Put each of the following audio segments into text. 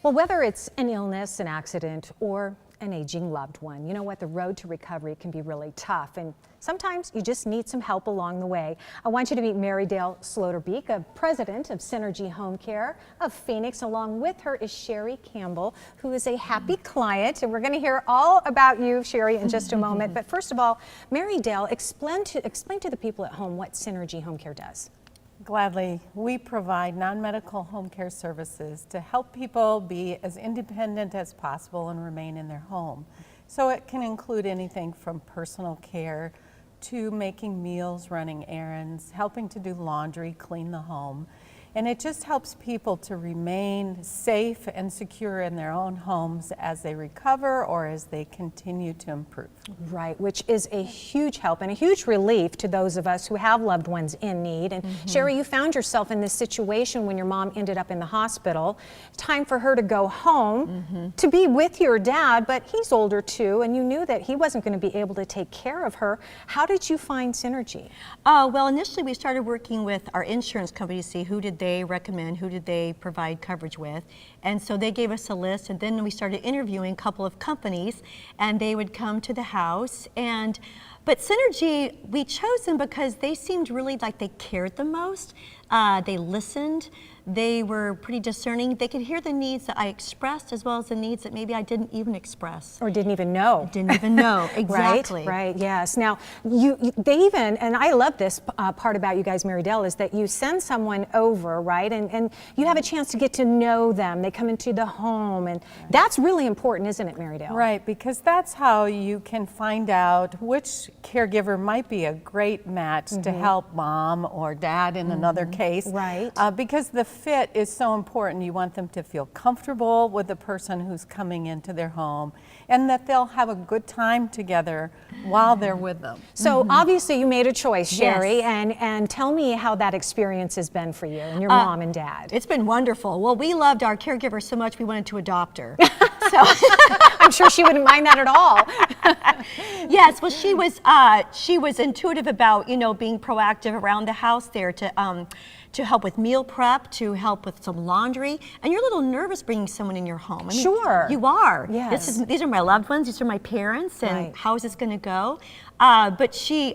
Well, whether it's an illness, an accident, or an aging loved one, you know what? The road to recovery can be really tough, and sometimes you just need some help along the way. I want you to meet Marydale Sloterbeek, a president of Synergy HomeCare of Phoenix. Along with her is Sherry Campbell, who is a happy client, and we're going to hear all about you, Sherry, in just a moment. But first of all, Marydale, explain to the people at home what Synergy HomeCare does. Gladly. We provide non-medical home care services to help people be as independent as possible and remain in their home. So it can include anything from personal care to making meals, running errands, helping to do laundry, clean the home. And it just helps people to remain safe and secure in their own homes as they recover or as they continue to improve. Right, which is a huge help and a huge relief to those of us who have loved ones in need. And Sherry, you found yourself in this situation when your mom ended up in the hospital. Time for her to go home to be with your dad, but he's older too, and you knew that he wasn't going to be able to take care of her. How did you find Synergy? Well, initially we started working with our insurance company to see who did they recommend, who did they provide coverage with, and so they gave us a list, and then we started interviewing a couple of companies, and they would come to the house. But Synergy, we chose them because they seemed really like they cared the most. They listened. They were pretty discerning. They could hear the needs that I expressed as well as the needs that maybe I didn't even express. Or didn't even know. Didn't even know, exactly. Right, yes. Now, they even, and I love this part about you guys, Marydale, is that you send someone over, right, and you have a chance to get to know them. They come into the home, and that's really important, isn't it, Marydale? Right, because that's how you can find out which caregiver might be a great match to help mom or dad in another case. Right. Because the fit is so important. You want them to feel comfortable with the person who's coming into their home and that they'll have a good time together while they're with them. So obviously you made a choice, Sherry, Yes. and tell me how that experience has been for you and your mom and dad. It's been wonderful. Well, we loved our caregiver so much we wanted to adopt her. So I'm sure she wouldn't mind that at all. Yes, well, she was intuitive about, you know, being proactive around the house there to help with meal prep, to help with some laundry, and you're a little nervous bringing someone in your home. I mean, Sure. You are. Yes. These are my loved ones. These are my parents, and Right. how is this going to go? But she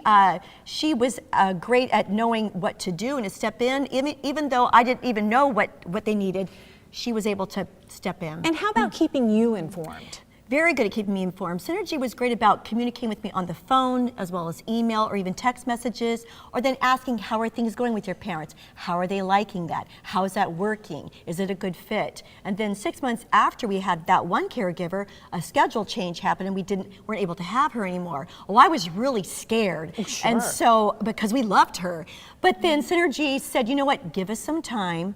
was great at knowing what to do and to step in, even though I didn't even know what they needed. She was able to step in. And how about keeping you informed? Very good at keeping me informed. Synergy was great about communicating with me on the phone, as well as email or even text messages, or then asking, how are things going with your parents? How are they liking that? How is that working? Is it a good fit? And then 6 months after we had that one caregiver, a schedule change happened and we weren't able to have her anymore. Well, I was really scared. Sure. And so, because we loved her. But then Synergy said, you know what, give us some time.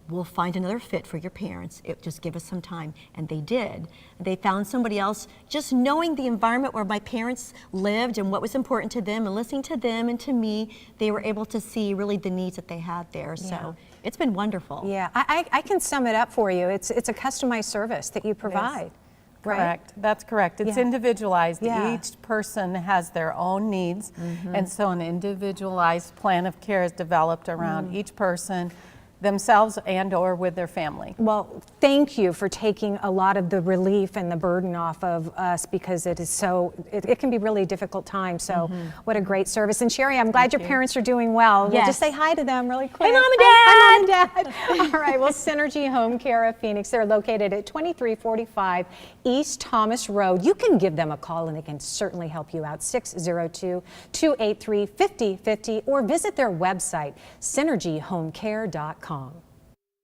We'll find another fit for your parents. Just give us some time. And they did. They found somebody else. Just knowing the environment where my parents lived and what was important to them and listening to them and to me, they were able to see really the needs that they had there. Yeah. So it's been wonderful. Yeah, I can sum it up for you. It's a customized service that you provide. Right? Correct. That's correct. It's Yeah. individualized. Yeah. Each person has their own needs, and so an individualized plan of care is developed around each person, themselves and or with their family. Well, thank you for taking a lot of the relief and the burden off of us, because it is so, it can be really a difficult time. So what a great service. And Sherry, I'm glad your parents are doing well. We'll Yes. just say hi to them really quick. Hey, Mom and Hi, Mom and Dad. All right, well, Synergy Home Care of Phoenix, they're located at 2345 East Thomas Road. You can give them a call and they can certainly help you out, 602-283-5050, or visit their website, synergyhomecare.com.